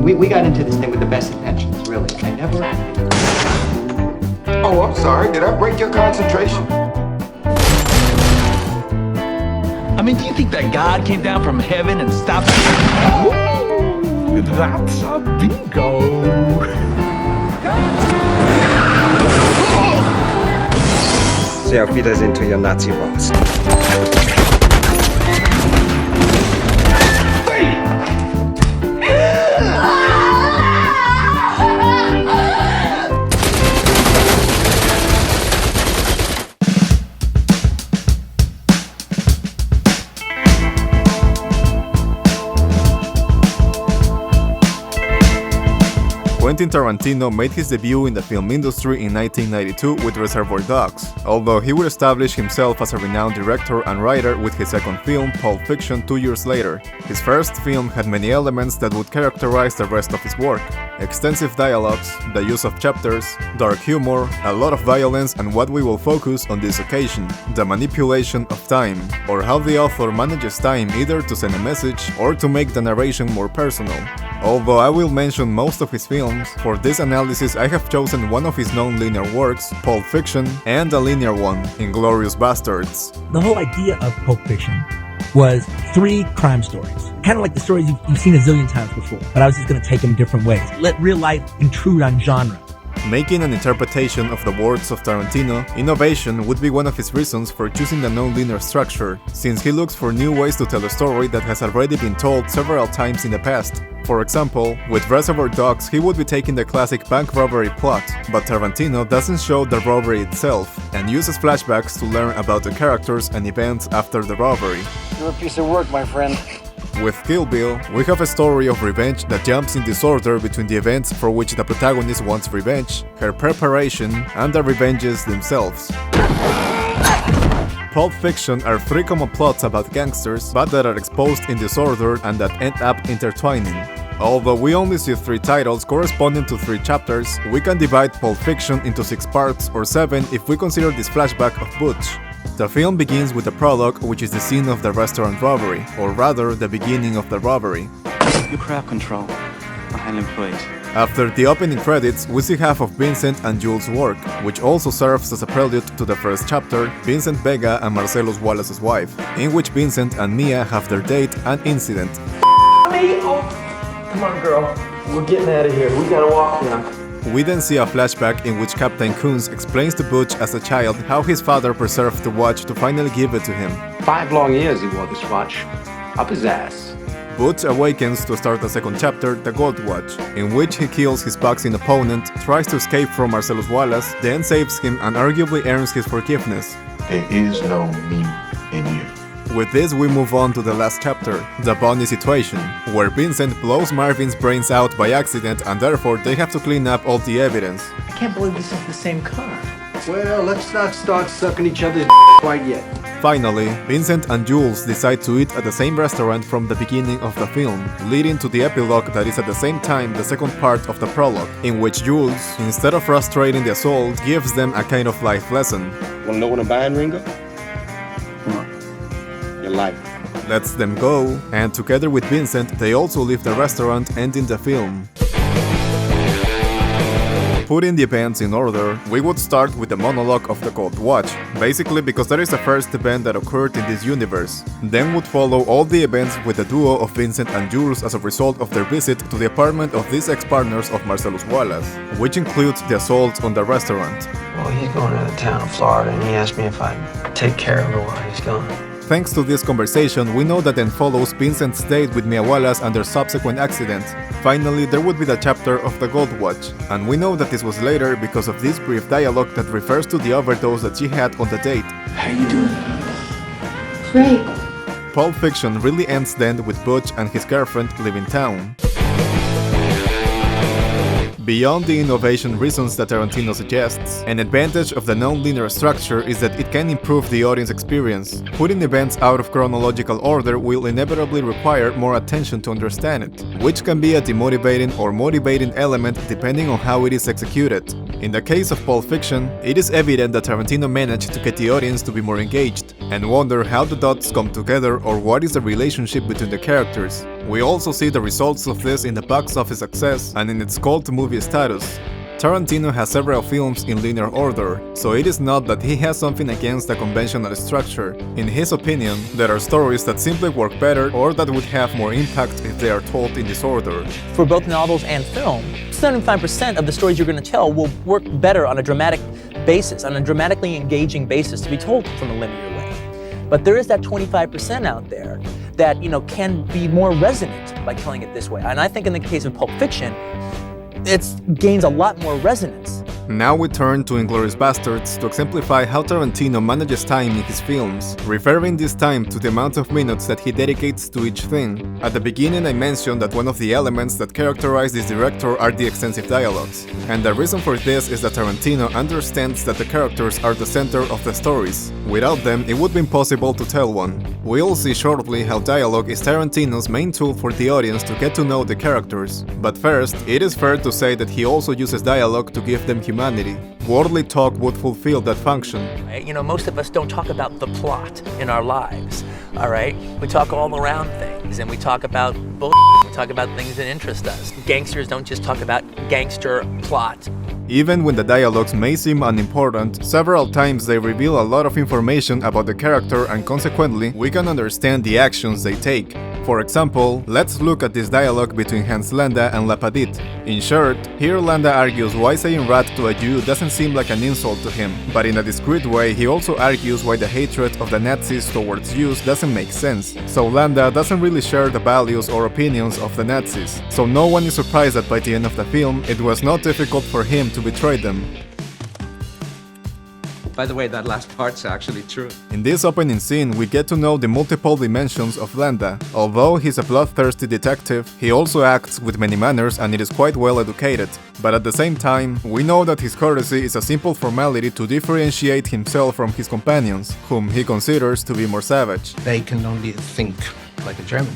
we got into this thing with the best intentions, really. I never... Oh, I'm sorry. Did I break your concentration? I mean, do you think that God came down from heaven and stopped? Ooh, that's a bingo. Say auf Wiedersehen to your Nazi boss. Quentin Tarantino made his debut in the film industry in 1992 with Reservoir Dogs, although he would establish himself as a renowned director and writer with his second film, Pulp Fiction, 2 years later. His first film had many elements that would characterize the rest of his work: extensive dialogues, the use of chapters, dark humor, a lot of violence, and what we will focus on this occasion, the manipulation of time, or how the author manages time either to send a message or to make the narration more personal. Although I will mention most of his films, for this analysis I have chosen one of his non-linear works, Pulp Fiction, and a linear one, Inglourious Basterds. The whole idea of Pulp Fiction was 3 crime stories. Kind of like the stories you've seen a zillion times before, but I was just going to take them different ways. Let real life intrude on genre. Making an interpretation of the words of Tarantino, innovation would be one of his reasons for choosing the non-linear structure, since he looks for new ways to tell a story that has already been told several times in the past. For example, with Reservoir Dogs he would be taking the classic bank robbery plot, but Tarantino doesn't show the robbery itself, and uses flashbacks to learn about the characters and events after the robbery. You're a piece of work, my friend. With Kill Bill, we have a story of revenge that jumps in disorder between the events for which the protagonist wants revenge, her preparation, and the revenges themselves. Pulp Fiction are 3 common plots about gangsters, but that are exposed in disorder and that end up intertwining. Although we only see 3 titles corresponding to 3 chapters, we can divide Pulp Fiction into 6 parts or 7 if we consider this flashback of Butch. The film begins with the prologue, which is the scene of the restaurant robbery, or rather, the beginning of the robbery. You crowd control. I'll handle employees. After the opening credits, we see half of Vincent and Jules' work, which also serves as a prelude to the first chapter, Vincent Vega and Marcellus Wallace's wife, in which Vincent and Mia have their date and incident. Come on, girl. We're getting out of here. We gotta walk now. We then see a flashback in which Captain Coons explains to Butch as a child how his father preserved the watch to finally give it to him. 5 long years he wore this watch. Up his ass. Butch awakens to start the second chapter, The Gold Watch, in which he kills his boxing opponent, tries to escape from Marcellus Wallace, then saves him and arguably earns his forgiveness. There is no me in you. With this we move on to the last chapter, The Bonnie Situation, where Vincent blows Marvin's brains out by accident and therefore they have to clean up all the evidence. I can't believe this is the same car. Well, let's not start sucking each other's quite yet. Finally, Vincent and Jules decide to eat at the same restaurant from the beginning of the film, leading to the epilogue that is at the same time the second part of the prologue, in which Jules, instead of frustrating the assault, gives them a kind of life lesson. Wanna know what I'm buying, Ringo? Your life. Lets them go, and together with Vincent, they also leave the restaurant, ending the film. Putting the events in order, we would start with the monologue of the Gold Watch, basically because that is the first event that occurred in this universe. Then would follow all the events with the duo of Vincent and Jules as a result of their visit to the apartment of these ex-partners of Marcellus Wallace, which includes the assault on the restaurant. Well, he's going to the town of Florida and he asked me if I'd take care of it while he's gone. Thanks to this conversation, we know that then follows Vincent's date with Mia Wallace and their subsequent accident. Finally, there would be the chapter of the Gold Watch, and we know that this was later because of this brief dialogue that refers to the overdose that she had on the date. How you doing? Great. Pulp Fiction really ends then with Butch and his girlfriend leaving town. Beyond the innovation reasons that Tarantino suggests, an advantage of the non-linear structure is that it can improve the audience experience. Putting events out of chronological order will inevitably require more attention to understand it, which can be a demotivating or motivating element depending on how it is executed. In the case of Pulp Fiction, it is evident that Tarantino managed to get the audience to be more engaged, and wonder how the dots come together or what is the relationship between the characters. We also see the results of this in the box office success and in its cult movie status. Tarantino has several films in linear order, so it is not that he has something against the conventional structure. In his opinion, there are stories that simply work better or that would have more impact if they are told in this order. For both novels and film, 75% of the stories you're going to tell will work better on a dramatic basis, on a dramatically engaging basis to be told from a linear way. But there is that 25% out there that, can be more resonant by telling it this way. And I think in the case of Pulp Fiction, it gains a lot more resonance. Now we turn to Inglourious Basterds to exemplify how Tarantino manages time in his films, referring this time to the amount of minutes that he dedicates to each thing. At the beginning I mentioned that one of the elements that characterize this director are the extensive dialogues, and the reason for this is that Tarantino understands that the characters are the center of the stories. Without them, it would be impossible to tell one. We'll see shortly how dialogue is Tarantino's main tool for the audience to get to know the characters, but first, it is fair to say that he also uses dialogue to give them humanity. Worldly talk would fulfill that function. Most of us don't talk about the plot in our lives, all right? We talk all around things, and we talk about bullshit. We talk about things that interest us. Gangsters don't just talk about gangster plot. Even when the dialogues may seem unimportant, several times they reveal a lot of information about the character and consequently, we can understand the actions they take. For example, let's look at this dialogue between Hans Landa and Lapadit. In short, here Landa argues why saying rat to a Jew doesn't seem like an insult to him, but in a discreet way he also argues why the hatred of the Nazis towards Jews doesn't make sense. So Landa doesn't really share the values or opinions of the Nazis, so no one is surprised that by the end of the film it was not difficult for him to betray them. By the way, that last part's actually true. In this opening scene, we get to know the multiple dimensions of Landa. Although he's a bloodthirsty detective, he also acts with many manners and it is quite well educated. But at the same time, we know that his courtesy is a simple formality to differentiate himself from his companions, whom he considers to be more savage. They can only think like a German.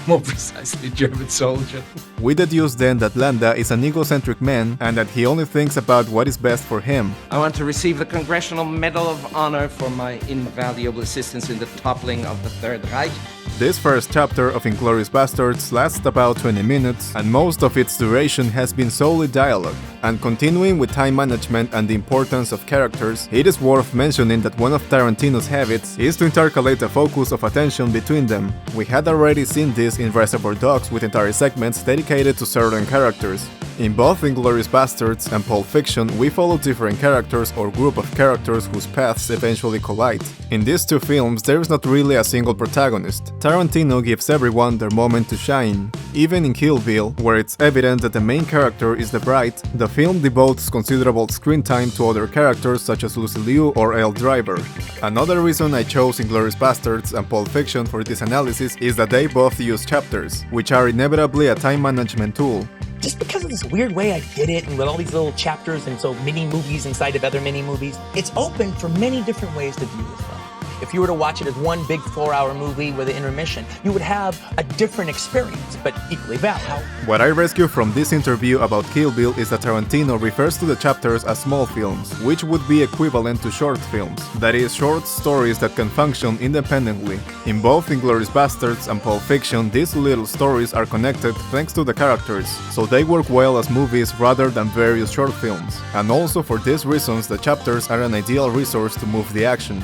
More precisely, German soldier. We deduce then that Landa is an egocentric man and that he only thinks about what is best for him. I want to receive the Congressional Medal of Honor for my invaluable assistance in the toppling of the Third Reich. This first chapter of Inglourious Basterds lasts about 20 minutes, and most of its duration has been solely dialogue. And continuing with time management and the importance of characters, it is worth mentioning that one of Tarantino's habits is to intercalate the focus of attention between them. We had already seen this in Reservoir Dogs with entire segments dedicated to certain characters. In both Inglourious Basterds and Pulp Fiction, we follow different characters or group of characters whose paths eventually collide. In these two films, there is not really a single protagonist. Tarantino gives everyone their moment to shine. Even in Kill Bill, where it's evident that the main character is the bride, the film devotes considerable screen time to other characters such as Lucy Liu or Elle Driver. Another reason I chose Inglourious Basterds and Pulp Fiction for this analysis is that they both use chapters, which are inevitably a time management tool. Just because of this weird way I did it, and with all these little chapters and so mini movies inside of other mini movies, it's open for many different ways to view this film. If you were to watch it as one big 4-hour movie with an intermission, you would have a different experience, but equally valid. What I rescue from this interview about Kill Bill is that Tarantino refers to the chapters as small films, which would be equivalent to short films, that is, short stories that can function independently. In both Inglourious Basterds and Pulp Fiction, these little stories are connected thanks to the characters, so they work well as movies rather than various short films. And also for these reasons, the chapters are an ideal resource to move the action.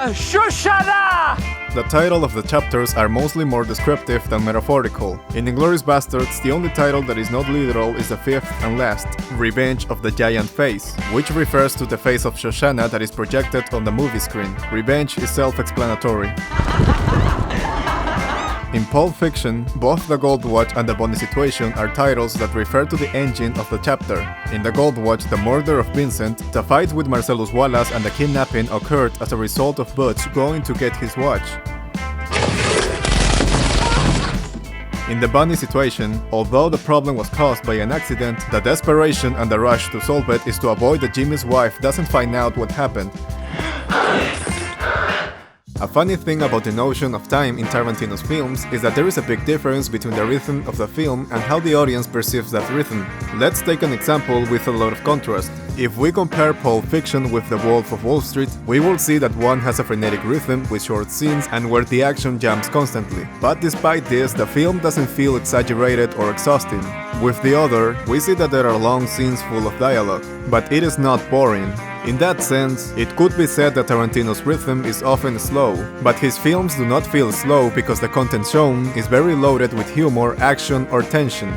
Shoshana! The title of the chapters are mostly more descriptive than metaphorical. In Inglourious Basterds, the only title that is not literal is the fifth and last, Revenge of the Giant Face, which refers to the face of Shoshana that is projected on the movie screen. Revenge is self-explanatory. In Pulp Fiction, both the Gold Watch and the Bonnie Situation are titles that refer to the engine of the chapter. In the Gold Watch, the murder of Vincent, the fight with Marcellus Wallace and the kidnapping occurred as a result of Butch going to get his watch. In the Bonnie Situation, although the problem was caused by an accident, the desperation and the rush to solve it is to avoid that Jimmy's wife doesn't find out what happened. A funny thing about the notion of time in Tarantino's films is that there is a big difference between the rhythm of the film and how the audience perceives that rhythm. Let's take an example with a lot of contrast. If we compare Pulp Fiction with The Wolf of Wall Street, we will see that one has a frenetic rhythm with short scenes and where the action jumps constantly. But despite this, the film doesn't feel exaggerated or exhausting. With the other, we see that there are long scenes full of dialogue, but it is not boring. In that sense, it could be said that Tarantino's rhythm is often slow, but his films do not feel slow because the content shown is very loaded with humor, action, or tension.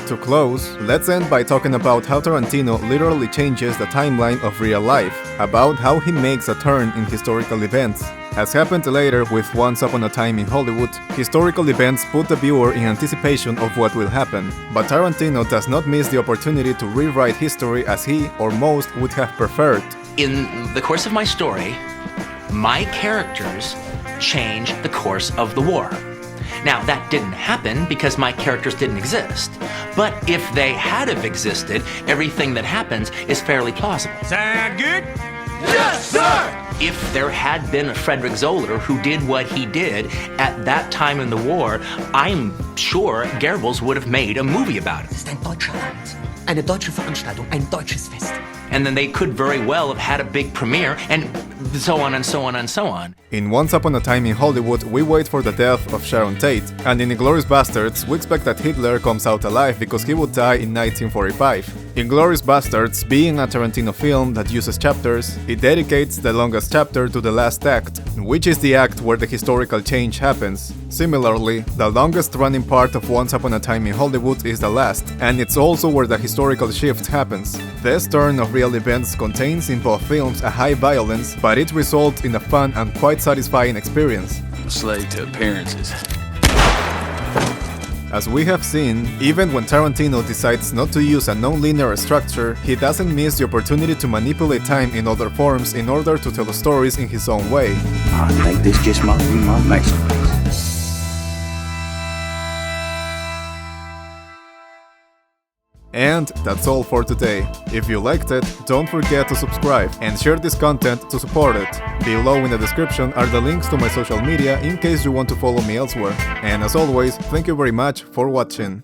To close, let's end by talking about how Tarantino literally changes the timeline of real life, about how he makes a turn in historical events. As happened later with Once Upon a Time in Hollywood, historical events put the viewer in anticipation of what will happen, but Tarantino does not miss the opportunity to rewrite history as he, or most, would have preferred. In the course of my story, my characters change the course of the war. Now, that didn't happen because my characters didn't exist. But if they had have existed, everything that happens is fairly plausible. Sound good? Yes, sir! If there had been a Frederick Zoller who did what he did at that time in the war, I'm sure Goebbels would have made a movie about it. Es ist ein deutscher Abend, eine deutsche Veranstaltung, ein deutsches Fest. And then they could very well have had a big premiere, and so on and so on and so on. In Once Upon a Time in Hollywood, we wait for the death of Sharon Tate, and in Inglourious Basterds, we expect that Hitler comes out alive because he would die in 1945. Inglourious Basterds, being a Tarantino film that uses chapters, it dedicates the longest chapter to the last act, which is the act where the historical change happens. Similarly, the longest running part of Once Upon a Time in Hollywood is the last, and it's also where the historical shift happens. This turn of real events contains in both films a high violence, but it results in a fun and quite satisfying experience. I'm a slave to appearances. As we have seen, even when Tarantino decides not to use a non-linear structure, he doesn't miss the opportunity to manipulate time in other forms in order to tell stories in his own way. I think this just might be my masterpiece. And that's all for today. If you liked it, don't forget to subscribe and share this content to support it. Below in the description are the links to my social media in case you want to follow me elsewhere. And as always, thank you very much for watching.